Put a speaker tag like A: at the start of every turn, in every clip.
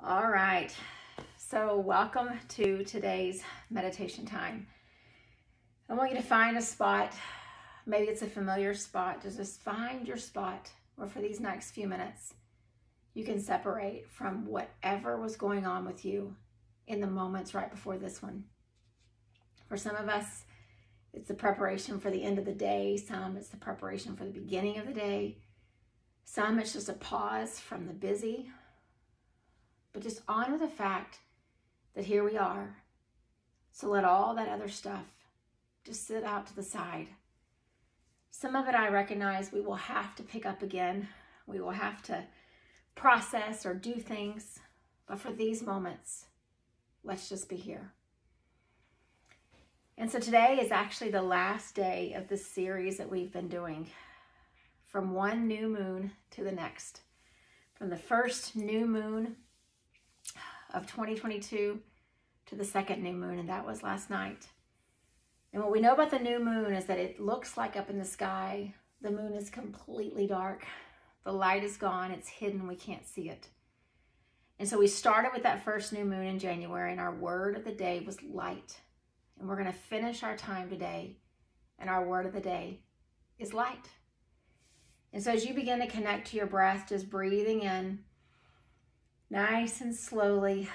A: All right, so welcome to today's meditation time. I want you to find a spot. Maybe it's a familiar spot. Just find your spot where for these next few minutes you can separate from whatever was going on with you in the moments right before this one. For some of us, it's the preparation for the end of the day. Some, it's the preparation for the beginning of the day. Some, it's just a pause from the busy. But just honor the fact that here we are. So let all that other stuff just sit out to the side. Some of it I recognize we will have to pick up again. We will have to process or do things. But for these moments, let's just be here. And so today is actually the last day of this series that we've been doing. From one new moon to the next. From the first new moon of 2022 to the second new moon, and that was last night. And what we know about the new moon is that it looks like up in the sky, the moon is completely dark. The light is gone, it's hidden, we can't see it. And so we started with that first new moon in January, and our word of the day was light. And we're going to finish our time today, and our word of the day is light. And so as you begin to connect to your breath, just breathing in, nice and slowly,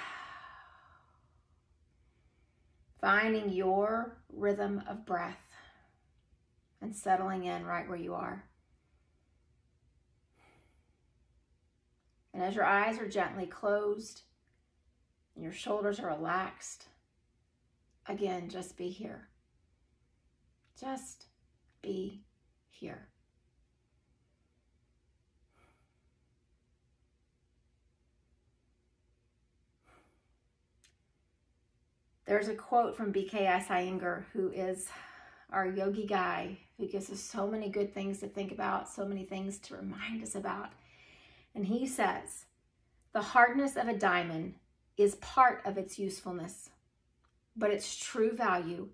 A: finding your rhythm of breath and settling in right where you are. And as your eyes are gently closed and your shoulders are relaxed, again, just be here. Just be here. There's a quote from BKS Iyengar, who is our yogi guy, who gives us so many good things to think about, so many things to remind us about. And he says, "The hardness of a diamond is part of its usefulness, but its true value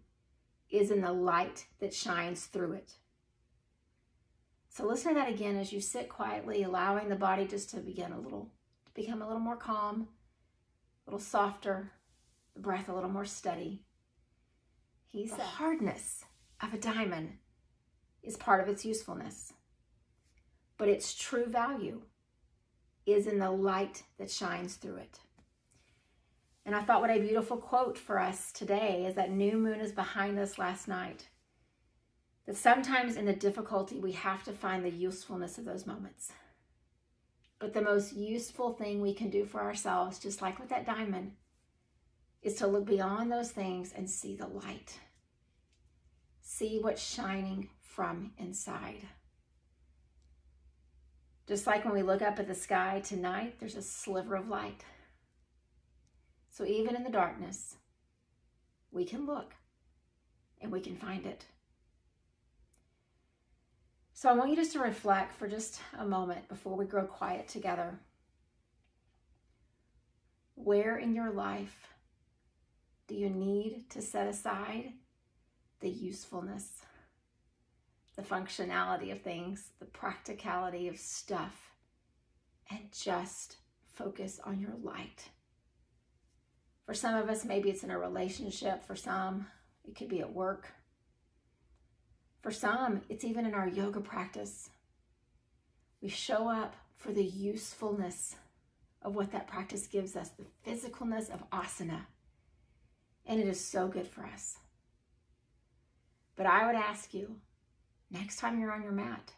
A: is in the light that shines through it." So listen to that again as you sit quietly, allowing the body just to become a little more calm, a little softer, the breath a little more steady. He said, the hardness of a diamond is part of its usefulness, but its true value is in the light that shines through it. And I thought what a beautiful quote for us today is that new moon is behind us last night. That sometimes in the difficulty, we have to find the usefulness of those moments. But the most useful thing we can do for ourselves, just like with that diamond, is to look beyond those things and see the light. See what's shining from inside. Just like when we look up at the sky tonight, there's a sliver of light. So even in the darkness, we can look and we can find it. So I want you just to reflect for just a moment before we grow quiet together. Where in your life do you need to set aside the usefulness, the functionality of things, the practicality of stuff, and just focus on your light? For some of us, maybe it's in a relationship. For some, it could be at work. For some, it's even in our yoga practice. We show up for the usefulness of what that practice gives us, the physicalness of asana. And it is so good for us. But I would ask you, next time you're on your mat,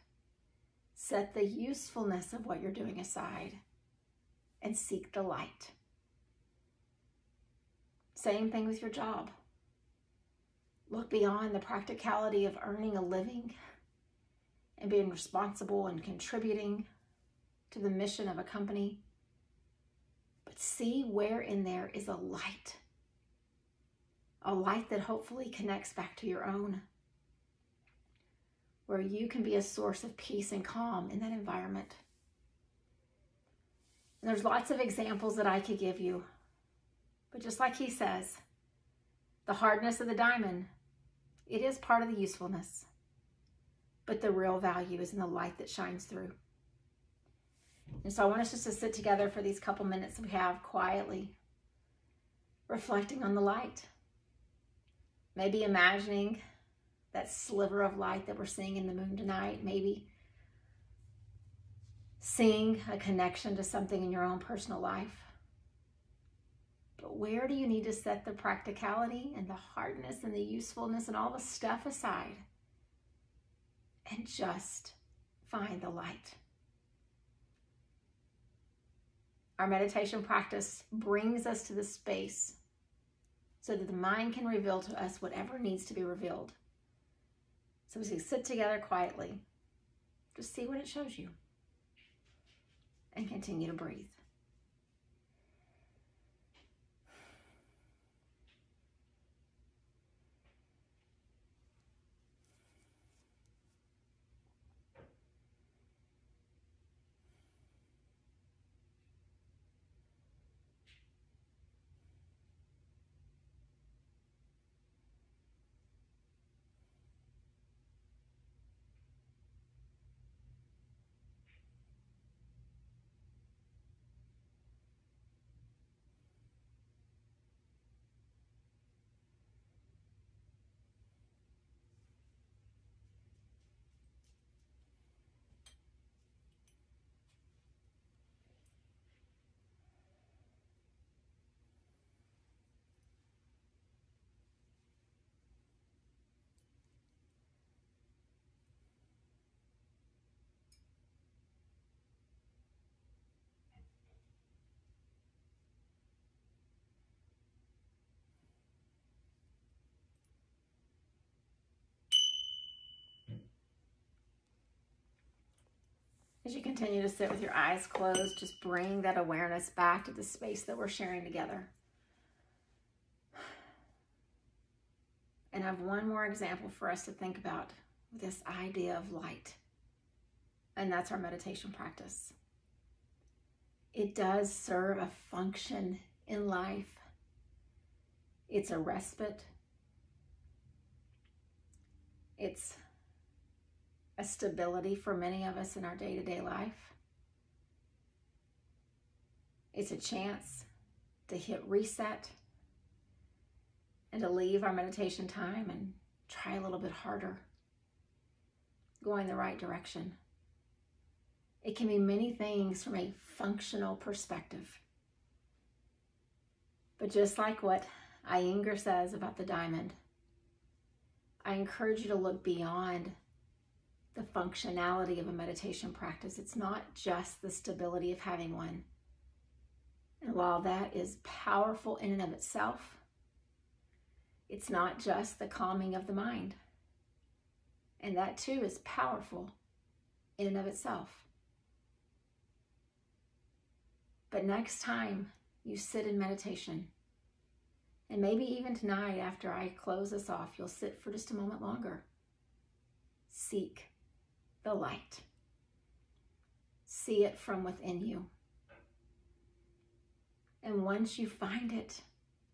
A: set the usefulness of what you're doing aside and seek the light. Same thing with your job. Look beyond the practicality of earning a living and being responsible and contributing to the mission of a company. But see where in there is a light that hopefully connects back to your own, where you can be a source of peace and calm in that environment. And there's lots of examples that I could give you, but just like he says, the hardness of the diamond, it is part of the usefulness, but the real value is in the light that shines through. And so I want us just to sit together for these couple minutes we have quietly, reflecting on the light. Maybe imagining that sliver of light that we're seeing in the moon tonight. Maybe seeing a connection to something in your own personal life. But where do you need to set the practicality and the hardness and the usefulness and all the stuff aside and just find the light? Our meditation practice brings us to this space so that the mind can reveal to us whatever needs to be revealed. So as we sit together quietly, just see what it shows you and continue to breathe. As you continue to sit with your eyes closed, just bring that awareness back to the space that we're sharing together. And I have one more example for us to think about with this idea of light. And that's our meditation practice. It does serve a function in life. It's a respite. It's a stability for many of us in our day-to-day life. It's a chance to hit reset and to leave our meditation time and try a little bit harder, going the right direction. It can be many things from a functional perspective. But just like what Iyengar says about the diamond, I encourage you to look beyond the functionality of a meditation practice. It's not just the stability of having one. And while that is powerful in and of itself, it's not just the calming of the mind. And that too is powerful in and of itself. But next time you sit in meditation, and maybe even tonight after I close this off, you'll sit for just a moment longer. Seek the light. See it from within you. And once you find it,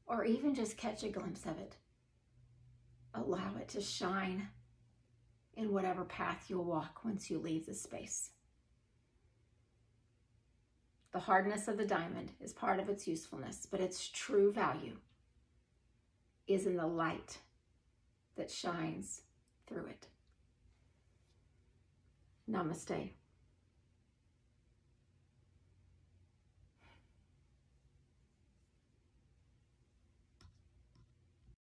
A: or even just catch a glimpse of it, allow it to shine in whatever path you'll walk once you leave this space. The hardness of the diamond is part of its usefulness, but its true value is in the light that shines through it. Namaste.